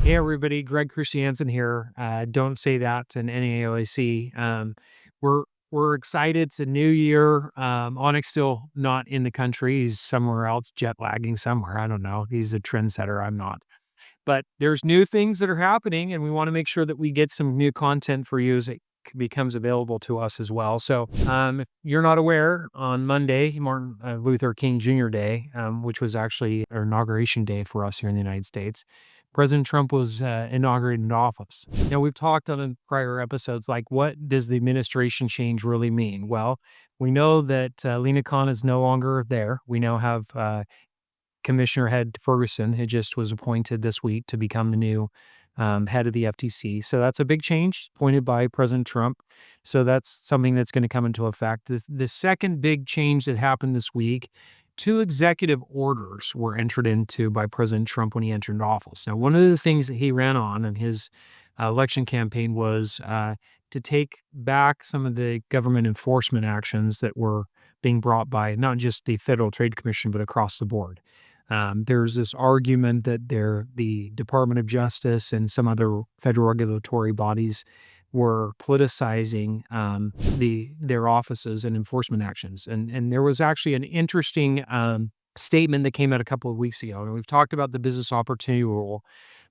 Hey everybody, Greg Christiansen here. Don't say that in NAOAC. We're excited. It's a new year. Onyx still not in the country. He's somewhere else, jet lagging somewhere. I don't know. He's a trendsetter. I'm not. But there's new things that are happening, and we want to make sure that we get some new content for you as it becomes available to us as well. So, if you're not aware, on Monday, Martin Luther King Jr. Day, which was actually our inauguration day for us here in the United States, President Trump was inaugurated in office. Now, we've talked on in prior episodes, like, what does the administration change really mean? Well, we know that Lina Khan is no longer there. We now have Commissioner Head Ferguson, who just was appointed this week to become the new head of the FTC. So that's a big change appointed by President Trump. So that's something that's going to come into effect. The second big change that happened this week, two executive orders were entered into by President Trump when he entered office. Now, one of the things that he ran on in his election campaign was to take back some of the government enforcement actions that were being brought by not just the Federal Trade Commission, but across the board. There's this argument that the Department of Justice and some other federal regulatory bodies were politicizing their offices and enforcement actions. And there was actually an interesting statement that came out a couple of weeks ago. And we've talked about the business opportunity rule,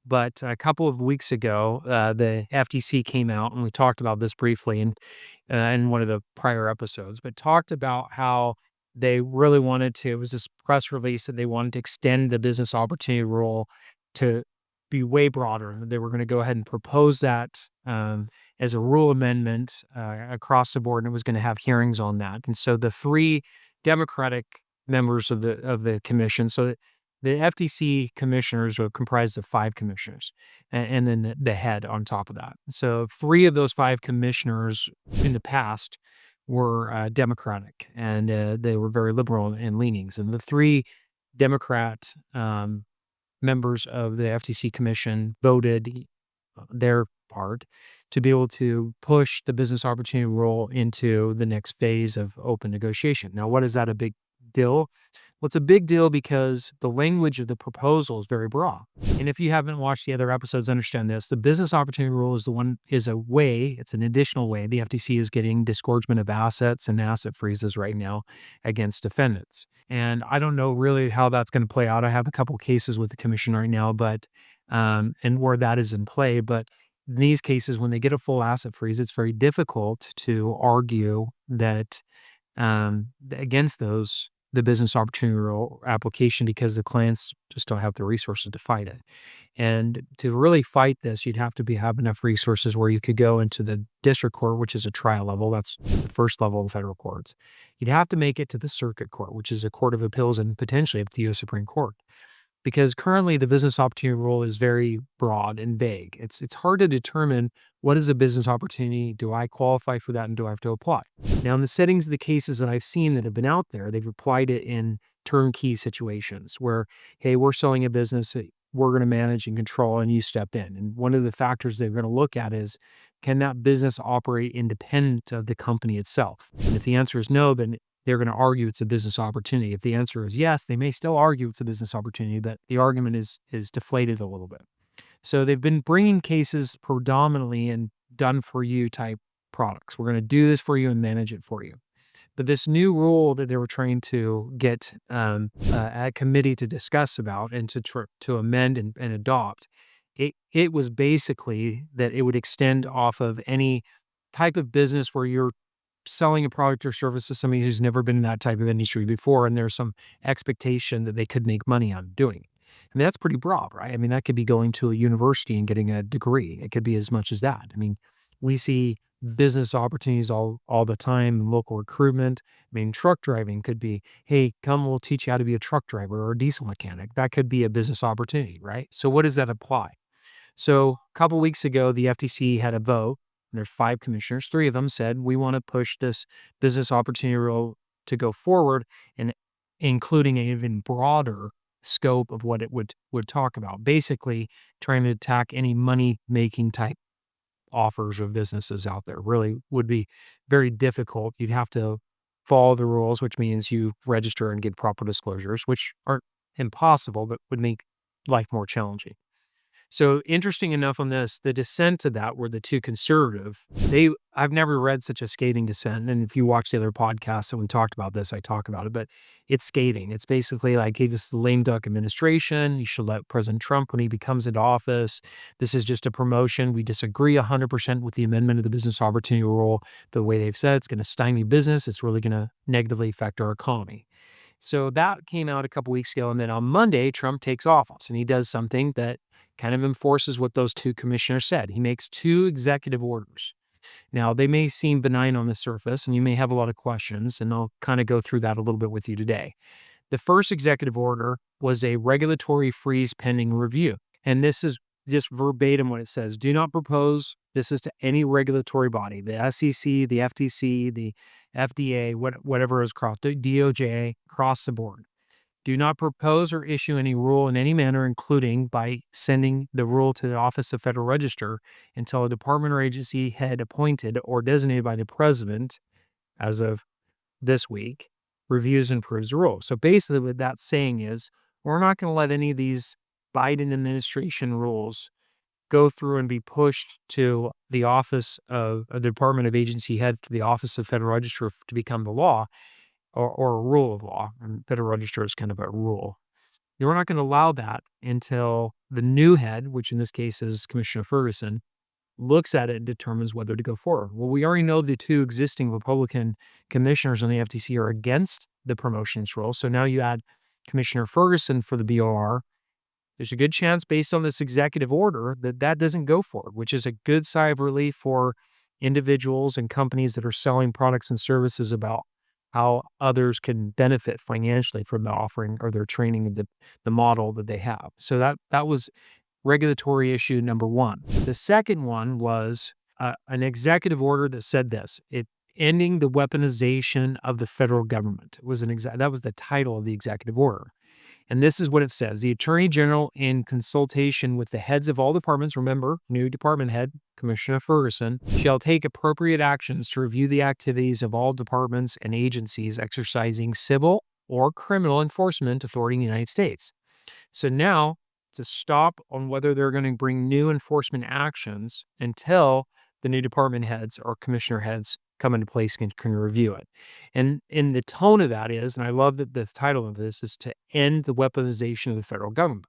but a couple of weeks ago, the FTC came out, and we talked about this briefly in one of the prior episodes, but talked about how they really wanted to, it was this press release that they wanted to extend the business opportunity rule to be way broader. They were going to go ahead and propose that as a rule amendment across the board, and it was going to have hearings on that. And so the three Democratic members of the commission, so the FTC commissioners are comprised of five commissioners, and then the head on top of that. So three of those five commissioners in the past were Democratic, and they were very liberal in leanings. And the three Democrat members of the FTC commission voted their part to be able to push the business opportunity rule into the next phase of open negotiation. Now, what is that a big deal? Well, it's a big deal because the language of the proposal is very broad. And if you haven't watched the other episodes, understand this. The business opportunity rule is a way, it's an additional way. The FTC is getting disgorgement of assets and asset freezes right now against defendants. And I don't know really how that's going to play out. I have a couple cases with the commission right now, but and where that is in play. But in these cases, when they get a full asset freeze, it's very difficult to argue that against the business opportunity rule application, because the clients just don't have the resources to fight it. And to really fight this, you'd have to have enough resources where you could go into the district court, which is a trial level. That's the first level of federal courts. You'd have to make it to the circuit court, which is a court of appeals, and potentially up to the U.S. Supreme Court. Because currently the business opportunity rule is very broad and vague. It's hard to determine what is a business opportunity. Do I qualify for that, and do I have to apply? Now, in the settings of the cases that I've seen that have been out there, they've applied it in turnkey situations where, hey, we're selling a business that we're going to manage and control, and you step in. And one of the factors they're going to look at is, can that business operate independent of the company itself? And if the answer is no, then they're going to argue it's a business opportunity. If the answer is yes, they may still argue it's a business opportunity, but the argument is deflated a little bit. So they've been bringing cases predominantly in done-for-you type products. We're going to do this for you and manage it for you. But this new rule that they were trying to get a committee to discuss about and to amend and adopt, it was basically that it would extend off of any type of business where you're selling a product or service to somebody who's never been in that type of industry before, and there's some expectation that they could make money on doing it. I mean, that's pretty broad, right? I mean, that could be going to a university and getting a degree. It could be as much as that. I mean, we see business opportunities all the time in local recruitment. I mean, truck driving could be, hey, come, we'll teach you how to be a truck driver or a diesel mechanic. That could be a business opportunity, right? So what does that apply? So a couple weeks ago, the FTC had a vote. There's five commissioners. Three of them said, we want to push this business opportunity rule to go forward, and including an even broader scope of what it would talk about. Basically, trying to attack any money-making type offers of businesses out there. Really would be very difficult. You'd have to follow the rules, which means you register and get proper disclosures, which aren't impossible, but would make life more challenging. So interesting enough on this, the dissent to that were the two conservative. I've never read such a scathing dissent. And if you watch the other podcasts that we talked about this, I talk about it, but it's scathing. It's basically like, hey, this is the lame duck administration. You should let President Trump when he becomes into office. This is just a promotion. We disagree 100% with the amendment of the business opportunity rule. The way they've said it's going to stymie business. It's really going to negatively affect our economy. So that came out a couple weeks ago. And then on Monday, Trump takes office and he does something that kind of enforces what those two commissioners said. He makes two executive orders. Now, they may seem benign on the surface and you may have a lot of questions, and I'll kind of go through that a little bit with you today. The first executive order was a regulatory freeze pending review. And this is just verbatim what it says. Do not propose. This is to any regulatory body, the SEC, the FTC, the FDA, whatever is crossed, the DOJ, across the board. Do not propose or issue any rule in any manner, including by sending the rule to the Office of Federal Register until a department or agency head appointed or designated by the president, as of this week, reviews and approves the rule. So basically what that's saying is we're not going to let any of these Biden administration rules go through and be pushed to the office of the Department of Agency head to the Office of Federal Register to become the law or a rule of law. And Federal Register is kind of a rule. We're not going to allow that until the new head, which in this case is Commissioner Ferguson, looks at it and determines whether to go forward. Well, we already know the two existing Republican commissioners on the FTC are against the promotions rule. So now you add Commissioner Ferguson for the BOR. There's a good chance based on this executive order that that doesn't go forward, which is a good sigh of relief for individuals and companies that are selling products and services about how others can benefit financially from the offering or their training of the model that they have. So that was regulatory issue number one. The second one was an executive order that said this: ending the weaponization of the federal government. It was that was the title of the executive order. And this is what it says. The Attorney General, in consultation with the heads of all departments, remember, new department head, Commissioner Ferguson, shall take appropriate actions to review the activities of all departments and agencies exercising civil or criminal enforcement authority in the United States. So now it's a stop on whether they're going to bring new enforcement actions until the new department heads or commissioner heads come into place and can review it. And in the tone of that is, and I love that the title of this is to end the weaponization of the federal government.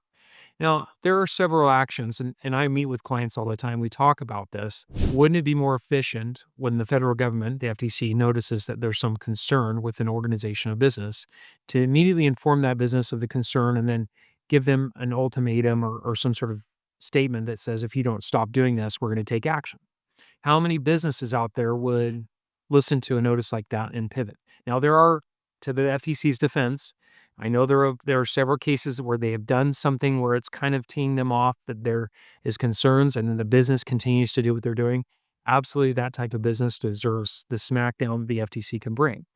Now, there are several actions, and I meet with clients all the time. We talk about this. Wouldn't it be more efficient when the federal government, the FTC, notices that there's some concern with an organization or business to immediately inform that business of the concern and then give them an ultimatum or some sort of statement that says, if you don't stop doing this, we're going to take action? How many businesses out there would listen to a notice like that and pivot? Now, there are, to the FTC's defense, I know there are several cases where they have done something where it's kind of teeing them off that there is concerns, and then the business continues to do what they're doing. Absolutely, that type of business deserves the smackdown the FTC can bring.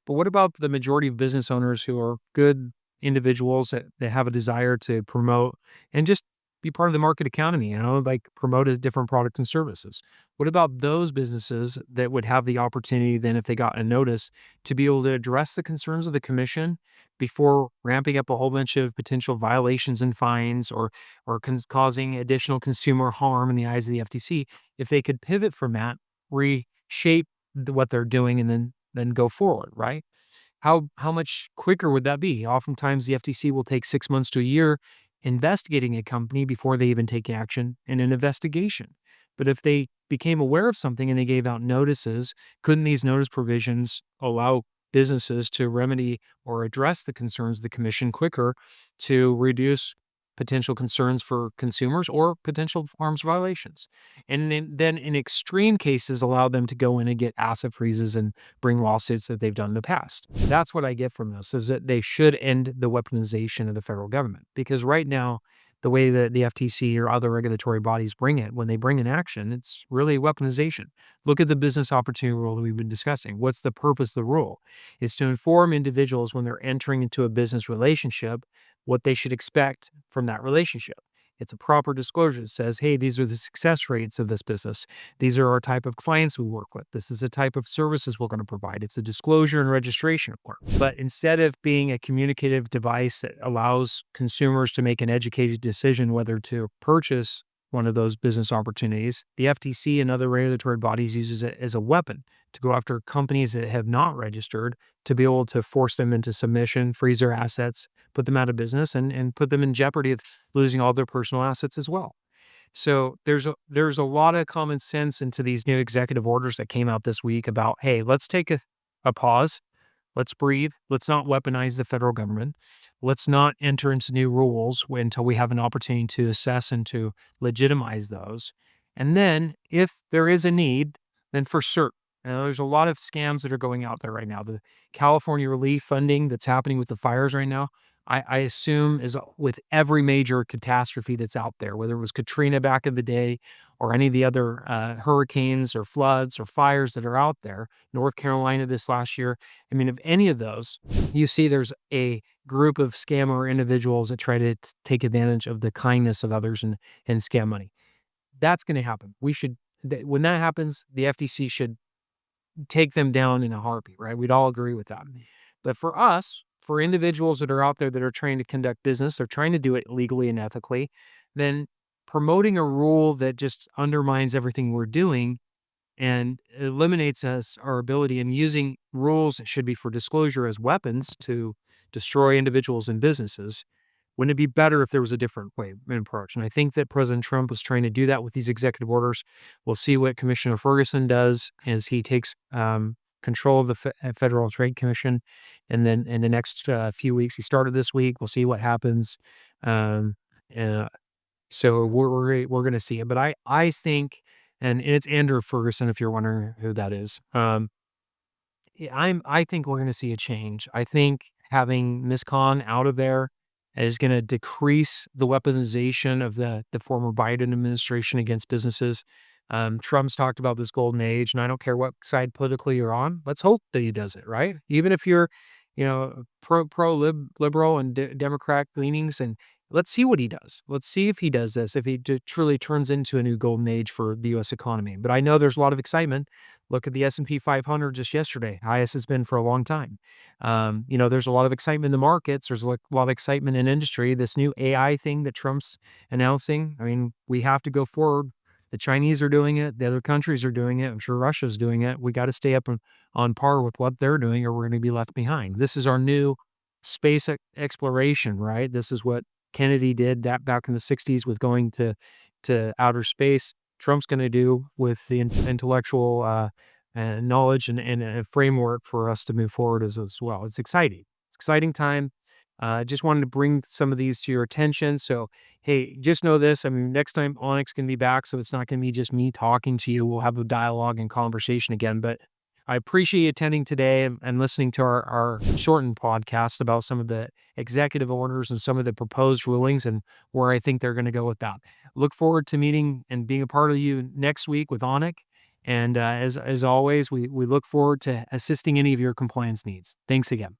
But what about the majority of business owners who are good individuals that have a desire to promote and just be part of the market economy, like promote a different product and services? What about those businesses that would have the opportunity then, if they got a notice, to be able to address the concerns of the commission before ramping up a whole bunch of potential violations and fines or causing additional consumer harm in the eyes of the FTC? If they could pivot from that, reshape what they're doing, and then go forward, right? How much quicker would that be? Oftentimes, the FTC will take 6 months to a year investigating a company before they even take action in an investigation. But if they became aware of something and they gave out notices, couldn't these notice provisions allow businesses to remedy or address the concerns of the commission quicker to reduce potential concerns for consumers or potential harms violations? And then in extreme cases, allow them to go in and get asset freezes and bring lawsuits that they've done in the past. That's what I get from this, is that they should end the weaponization of the federal government. Because right now, the way that the FTC or other regulatory bodies bring it, when they bring an action, it's really weaponization. Look at the business opportunity rule that we've been discussing. What's the purpose of the rule? It's to inform individuals when they're entering into a business relationship what they should expect from that relationship. It's a proper disclosure. It says, hey, these are the success rates of this business. These are our type of clients we work with. This is the type of services we're going to provide. It's a disclosure and registration report. But instead of being a communicative device that allows consumers to make an educated decision whether to purchase one of those business opportunities, the FTC and other regulatory bodies uses it as a weapon to go after companies that have not registered, to be able to force them into submission, freeze their assets, put them out of business, and put them in jeopardy of losing all their personal assets as well. So there's a lot of common sense into these new executive orders that came out this week about, hey, let's take a pause. Let's breathe. Let's not weaponize the federal government. Let's not enter into new rules until we have an opportunity to assess and to legitimize those. And then, if there is a need, then for certain. Now, there's a lot of scams that are going out there right now. The California relief funding that's happening with the fires right now, I assume is with every major catastrophe that's out there, whether it was Katrina back in the day or any of the other hurricanes or floods or fires that are out there, North Carolina this last year. I mean, if any of those, you see there's a group of scammer individuals that try to take advantage of the kindness of others and scam money. That's going to happen. When that happens, the FTC should take them down in a heartbeat, right? We'd all agree with that. But for us, for individuals that are out there that are trying to conduct business, they're trying to do it legally and ethically, then promoting a rule that just undermines everything we're doing and eliminates our ability, and using rules that should be for disclosure as weapons to destroy individuals and businesses. Wouldn't it be better if there was a different way and approach? And I think that President Trump was trying to do that with these executive orders. We'll see what Commissioner Ferguson does as he takes control of the Federal Trade Commission. And then in the next few weeks, he started this week. We'll see what happens. Um, uh, so we're going to see it. But I think, and it's Andrew Ferguson, if you're wondering who that is. Yeah, I think we're gonna see a change. I think having Miss Khan out of there is gonna decrease the weaponization of the former Biden administration against businesses. Trump's talked about this golden age, and I don't care what side politically you're on. Let's hope that he does it, right? Even if you're, liberal and Democrat leanings, and let's see what he does. Let's see if he does this, if he truly turns into a new golden age for the U.S. economy. But I know there's a lot of excitement. Look at the S&P 500 just yesterday, highest it's been for a long time. There's a lot of excitement in the markets. There's a lot of excitement in industry. This new AI thing that Trump's announcing, I mean, we have to go forward. The Chinese are doing it. The other countries are doing it. I'm sure Russia's doing it. We got to stay up on par with what they're doing, or we're going to be left behind. This is our new space exploration, right? This is what Kennedy did that back in the 60s with going to outer space. Trump's going to do with the intellectual knowledge and a framework for us to move forward as well. It's exciting. It's exciting time. Just wanted to bring some of these to your attention. So, hey, just know this. I mean, next time Onyx can be back, so it's not going to be just me talking to you. We'll have a dialogue and conversation again. But I appreciate you attending today and listening to our shortened podcast about some of the executive orders and some of the proposed rulings and where I think they're going to go with that. Look forward to meeting and being a part of you next week with Onyx. And as always, we look forward to assisting any of your compliance needs. Thanks again.